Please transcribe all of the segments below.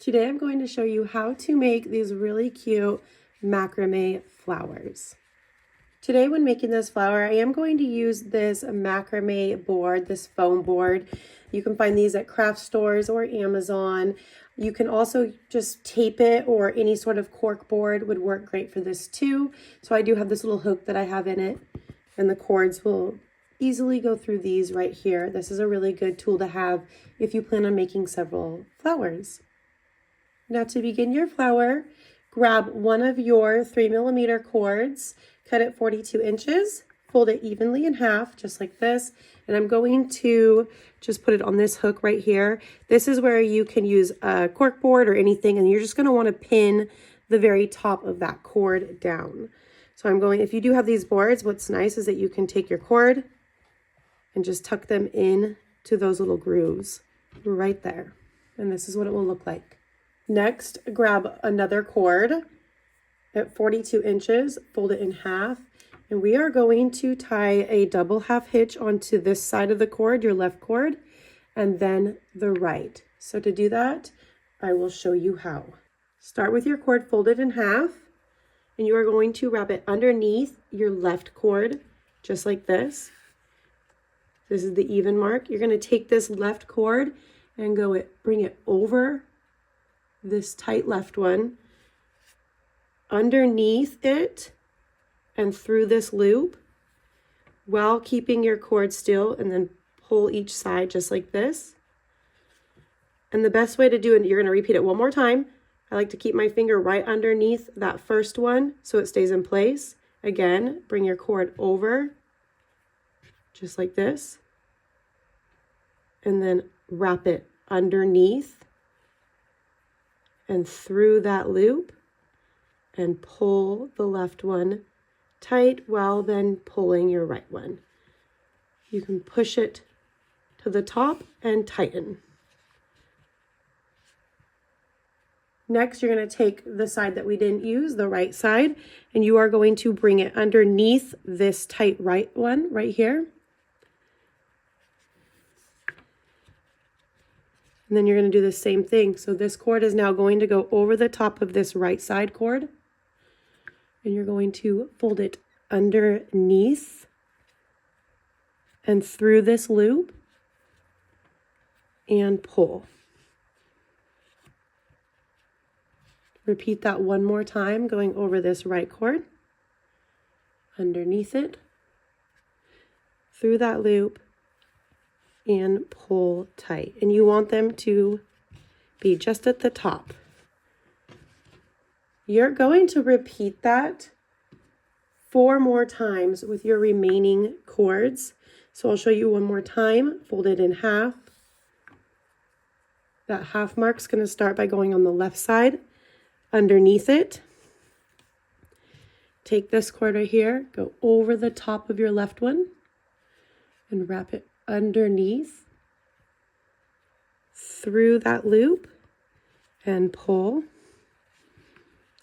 Today I'm going to show you how to make these really cute macrame flowers. Today when making this flower, I am going to use this macrame board, this foam board. You can find these at craft stores or Amazon. You can also just tape it, or any sort of cork board would work great for this too. So I do have this little hook that I have in it, and the cords will easily go through these right here. This is a really good tool to have if you plan on making several flowers. Now to begin your flower, grab one of your 3mm cords, cut it 42 inches, fold it evenly in half, just like this. And I'm going to just put it on this hook right here. This is where you can use a cork board or anything, and you're just gonna wanna pin the very top of that cord down. So if you do have these boards, what's nice is that you can take your cord and just tuck them in to those little grooves right there. And this is what it will look like. Next, grab another cord at 42 inches, fold it in half, and we are going to tie a double half hitch onto this side of the cord, your left cord, and then the right. So to do that, I will show you how. Start with your cord folded in half, and you are going to wrap it underneath your left cord, just like this. This is the even mark. You're going to take this left cord and bring it over this tight left one, underneath it and through this loop, while keeping your cord still, and then pull each side just like this. And the best way to do it, you're going to repeat it one more time. I like to keep my finger right underneath that first one so it stays in place. Again, bring your cord over just like this, and then wrap it underneath and through that loop, and pull the left one tight while then pulling your right one. You can push it to the top and tighten. Next, you're going to take the side that we didn't use, the right side, and you are going to bring it underneath this tight right one right here. And then you're going to do the same thing. So this cord is now going to go over the top of this right side cord. And you're going to fold it underneath and through this loop and pull. Repeat that one more time, going over this right cord, underneath it, through that loop, and pull tight. And you want them to be just at the top. You're going to repeat that 4 more times with your remaining cords. So I'll show you one more time. Fold it in half. That half mark's going to start by going on the left side, underneath it. Take this cord right here, go over the top of your left one, and wrap it underneath, through that loop, and pull.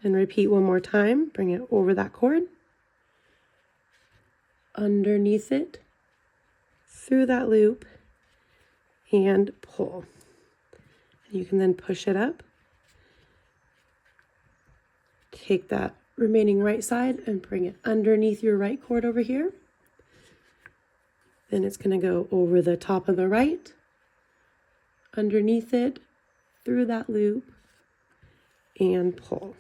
And repeat one more time. Bring it over that cord, underneath it, through that loop, and pull. And you can then push it up. Take that remaining right side and bring it underneath your right cord over here. Then it's going to go over the top of the right, underneath it, through that loop, and pull.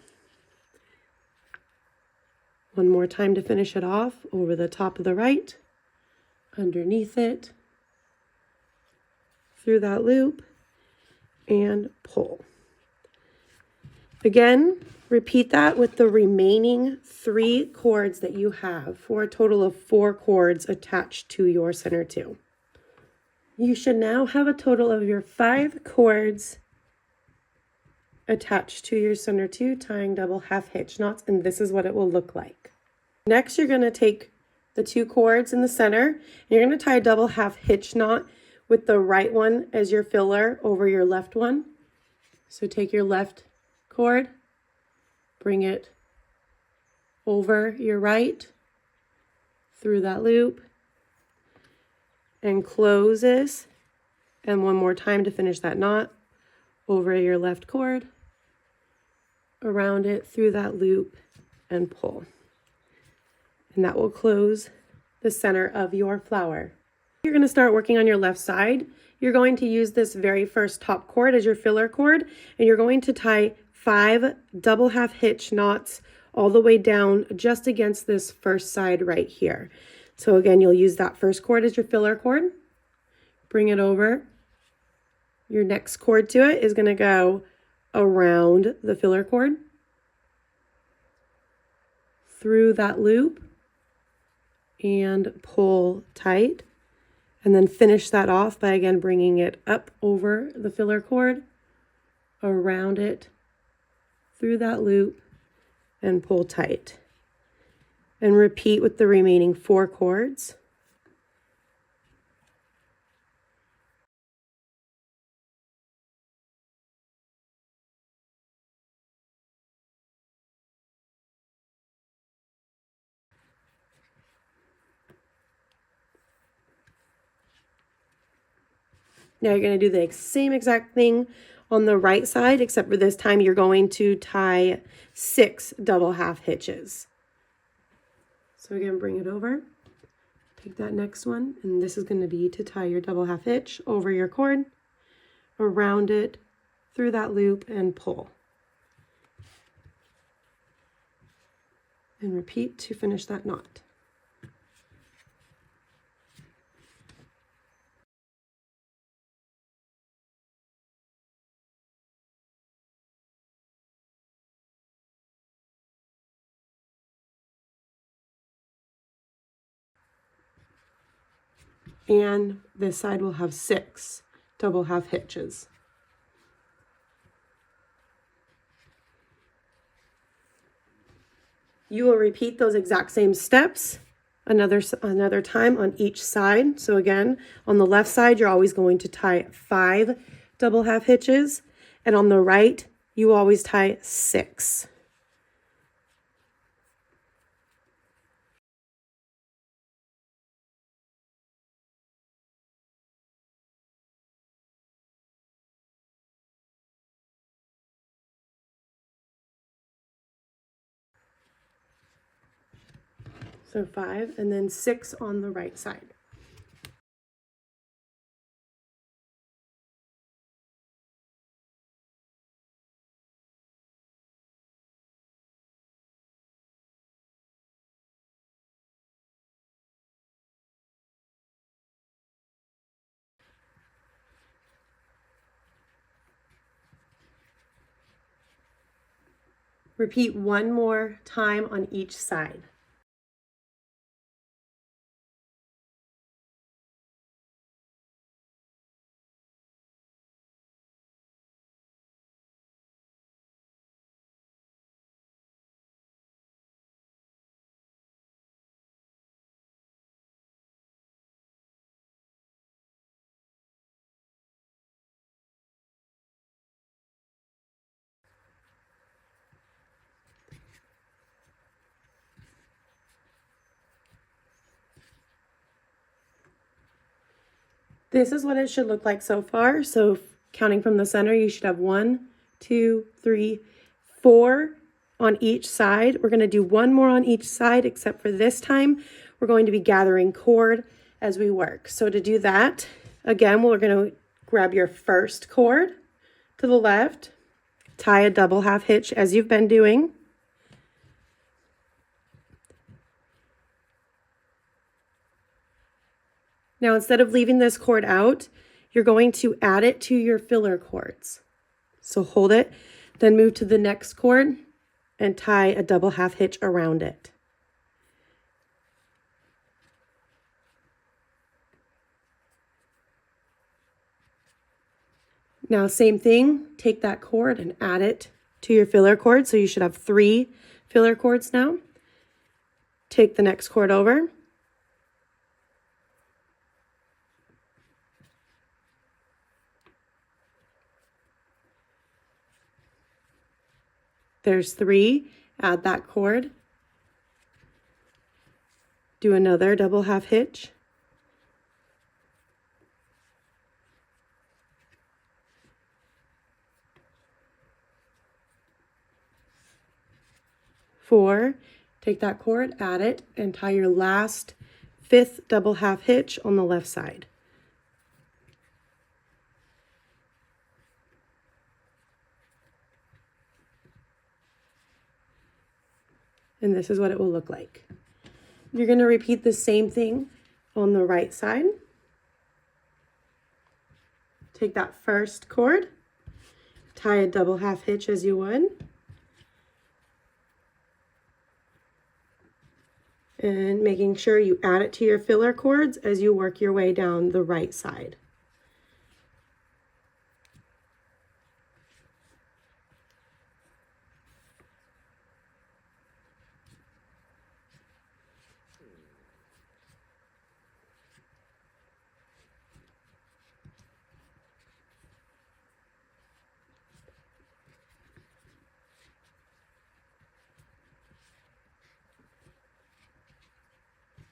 One more time to finish it off, over the top of the right, underneath it, through that loop, and pull. Again, repeat that with the remaining 3 cords that you have, for a total of 4 cords attached to your center 2. You should now have a total of your 5 cords attached to your center 2, tying double half hitch knots, and this is what it will look like. Next, you're going to take the 2 cords in the center, and you're going to tie a double half hitch knot with the right one as your filler over your left one. So take your left cord, bring it over your right, through that loop, and close this. And one more time to finish that knot, over your left cord, around it through that loop, and pull. And that will close the center of your flower. You're going to start working on your left side. You're going to use this very first top cord as your filler cord, and you're going to tie 5 double half hitch knots all the way down just against this first side right here. So again, you'll use that first cord as your filler cord. Bring it over. Your next cord to it is going to go around the filler cord, through that loop, and pull tight. And then finish that off by again bringing it up over the filler cord, around it, through that loop, and pull tight. And repeat with the remaining 4 cords. Now you're going to do the same exact thing on the right side, except for this time you're going to tie 6 double half hitches. So again, bring it over, take that next one, and this is going to be to tie your double half hitch over your cord, around it, through that loop, and pull. And repeat to finish that knot. And this side will have 6 double half hitches. You will repeat those exact same steps another time on each side. So again, on the left side, you're always going to tie 5 double half hitches, and on the right, you always tie 6. So 5 and then 6 on the right side. Repeat one more time on each side. This is what it should look like so far. So counting from the center, you should have 1, 2, 3, 4 on each side. We're going to do 1 more on each side, except for this time, we're going to be gathering cord as we work. So to do that, again, we're going to grab your first cord to the left, tie a double half hitch as you've been doing. Now, instead of leaving this cord out, you're going to add it to your filler cords. So hold it, then move to the next cord and tie a double half hitch around it. Now, same thing, take that cord and add it to your filler cord. So you should have 3 filler cords now. Take the next cord over. There's 3, add that cord. Do another double half hitch. 4, take that cord, add it, and tie your last 5th double half hitch on the left side. And this is what it will look like. You're going to repeat the same thing on the right side. Take that first cord, tie a double half hitch as you would, and making sure you add it to your filler cords as you work your way down the right side.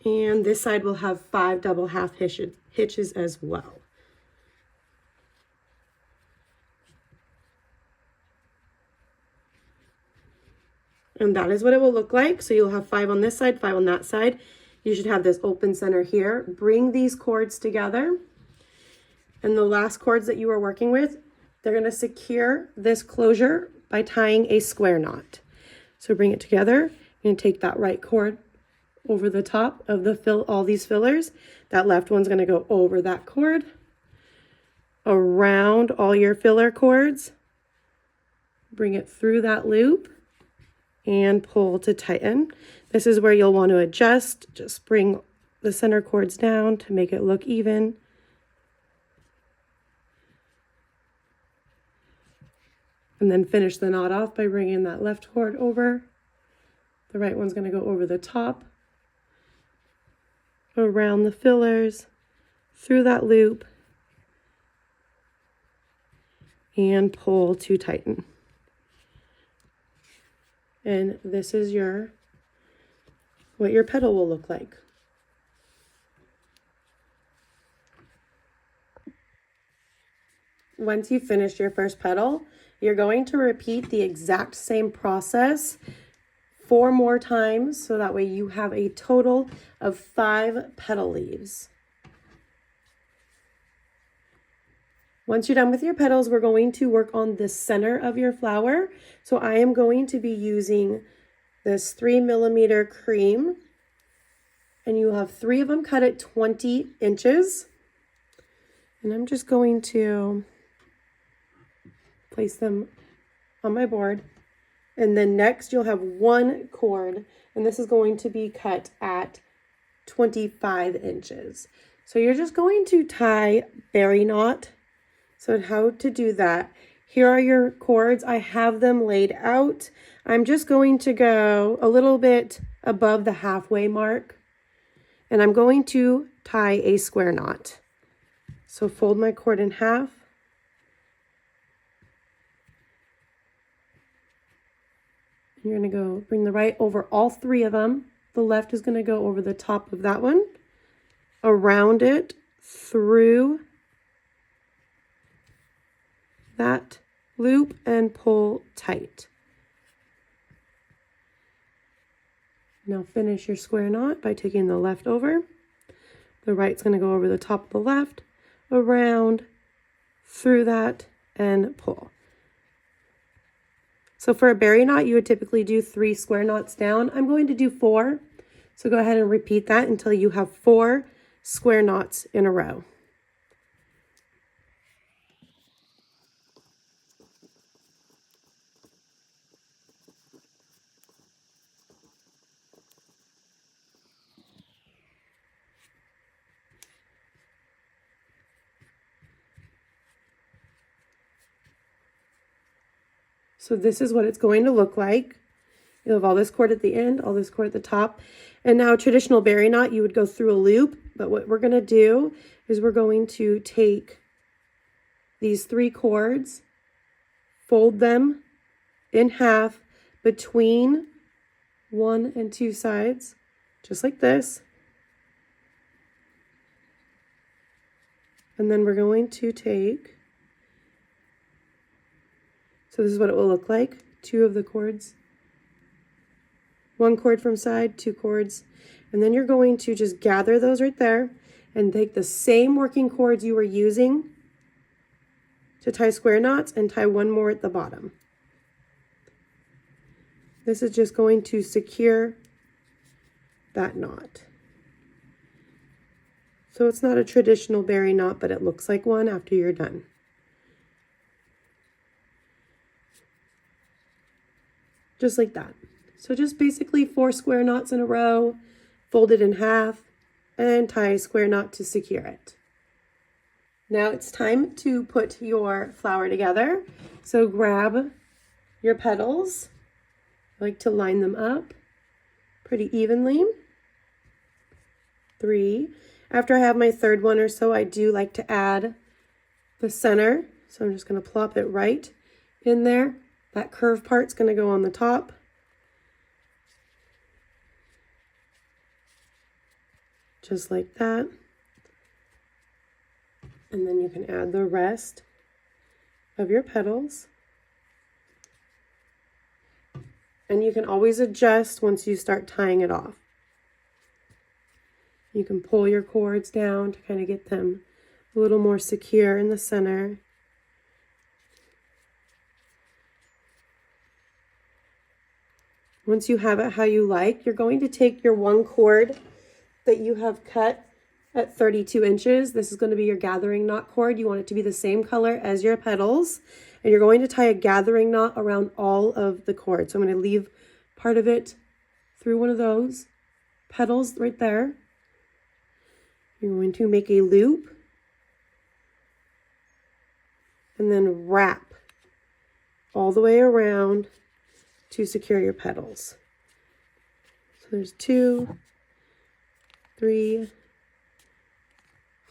And this side will have 5 double half hitches as well. And that is what it will look like. So you'll have 5 on this side, 5 on that side. You should have this open center here. Bring these cords together. And the last cords that you are working with, they're going to secure this closure by tying a square knot. So bring it together. You're going to take that right cord over the top of all these fillers. That left one's going to go over that cord, around all your filler cords, bring it through that loop, and pull to tighten. This is where you'll want to adjust. Just bring the center cords down to make it look even. And then finish the knot off by bringing that left cord over. The right one's going to go over the top, around the fillers, through that loop, and pull to tighten. And this is what your petal will look like. Once you've finished your first petal, you're going to repeat the exact same process 4 more times, so that way you have a total of 5 petal leaves. Once you're done with your petals, we're going to work on the center of your flower. So I am going to be using this 3mm cream, and you have 3 of them cut at 20 inches. And I'm just going to place them on my board. And then next you'll have 1 cord, and this is going to be cut at 25 inches. So you're just going to tie berry knot. So how to do that, here are your cords. I have them laid out. I'm just going to go a little bit above the halfway mark, and I'm going to tie a square knot. So fold my cord in half. You're going to go bring the right over all 3 of them. The left is going to go over the top of that one, around it, through that loop, and pull tight. Now finish your square knot by taking the left over. The right's going to go over the top of the left, around, through that, and pull. So for a berry knot, you would typically do 3 square knots down. I'm going to do 4. So go ahead and repeat that until you have 4 square knots in a row. So this is what it's going to look like. You'll have all this cord at the end, all this cord at the top. And now traditional berry knot, you would go through a loop. But what we're going to do is we're going to take these 3 cords, fold them in half between 1 and 2 sides, just like this. And then we're going to take, so this is what it will look like, 2 of the cords 1 cord from side, 2 cords, and then you're going to just gather those right there and take the same working cords you were using to tie square knots and tie 1 more at the bottom. This is just going to secure that knot. So it's not a traditional berry knot, but it looks like one after you're done. Just like that. So just basically 4 square knots in a row, fold it in half, and tie a square knot to secure it. Now it's time to put your flower together. So grab your petals. I like to line them up pretty evenly. 3. After I have my 3rd one or so, I do like to add the center. So I'm just going to plop it right in there. That curved part's going to go on the top. Just like that. And then you can add the rest of your petals. And you can always adjust once you start tying it off. You can pull your cords down to kind of get them a little more secure in the center. Once you have it how you like, you're going to take your 1 cord that you have cut at 32 inches. This is going to be your gathering knot cord. You want it to be the same color as your petals. And you're going to tie a gathering knot around all of the cords. So I'm going to leave part of it through one of those petals right there. You're going to make a loop and then wrap all the way around to secure your petals. So there's 2, 3,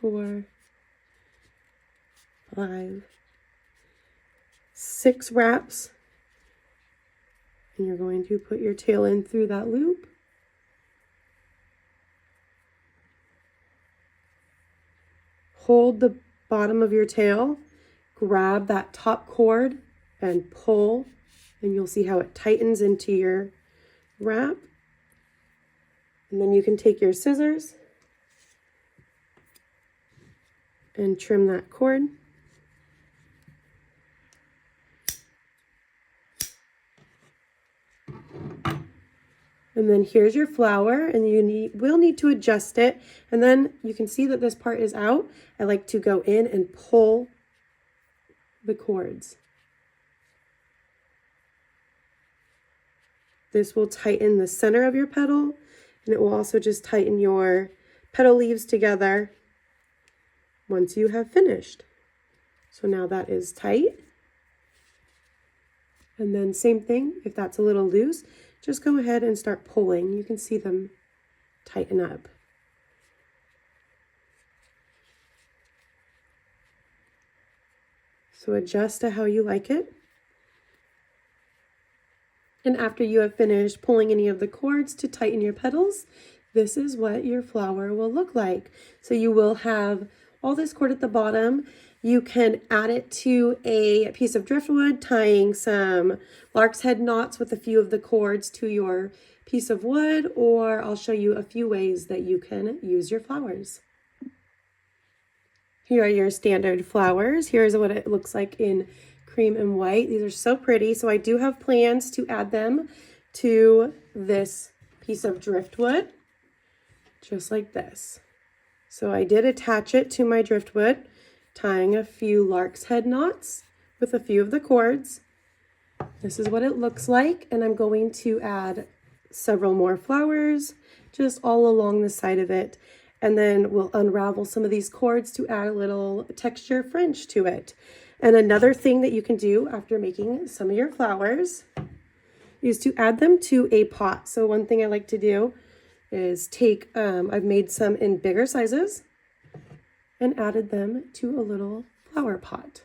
4, 5, 6 wraps, and you're going to put your tail in through that loop. Hold the bottom of your tail, grab that top cord and pull, and you'll see how it tightens into your wrap. And then you can take your scissors and trim that cord. And then here's your flower, and you will need to adjust it. And then you can see that this part is out. I like to go in and pull the cords. This will tighten the center of your petal, and it will also just tighten your petal leaves together once you have finished. So now that is tight. And then same thing, if that's a little loose, just go ahead and start pulling. You can see them tighten up. So adjust to how you like it. And after you have finished pulling any of the cords to tighten your petals, this is what your flower will look like. So you will have all this cord at the bottom. You can add it to a piece of driftwood, tying some lark's head knots with a few of the cords to your piece of wood, or I'll show you a few ways that you can use your flowers. Here are your standard flowers. Here's what it looks like in cream and white. These are so pretty. So I do have plans to add them to this piece of driftwood, just like this. So I did attach it to my driftwood, tying a few lark's head knots with a few of the cords. This is what it looks like, and I'm going to add several more flowers just all along the side of it, and then we'll unravel some of these cords to add a little texture fringe to it. And another thing that you can do after making some of your flowers is to add them to a pot. So one thing I like to do is take, I've made some in bigger sizes and added them to a little flower pot.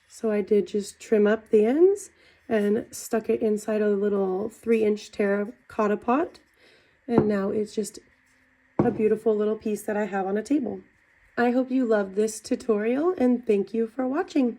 So I did just trim up the ends and stuck it inside a little 3-inch terracotta pot. And now it's just a beautiful little piece that I have on a table. I hope you loved this tutorial, and thank you for watching.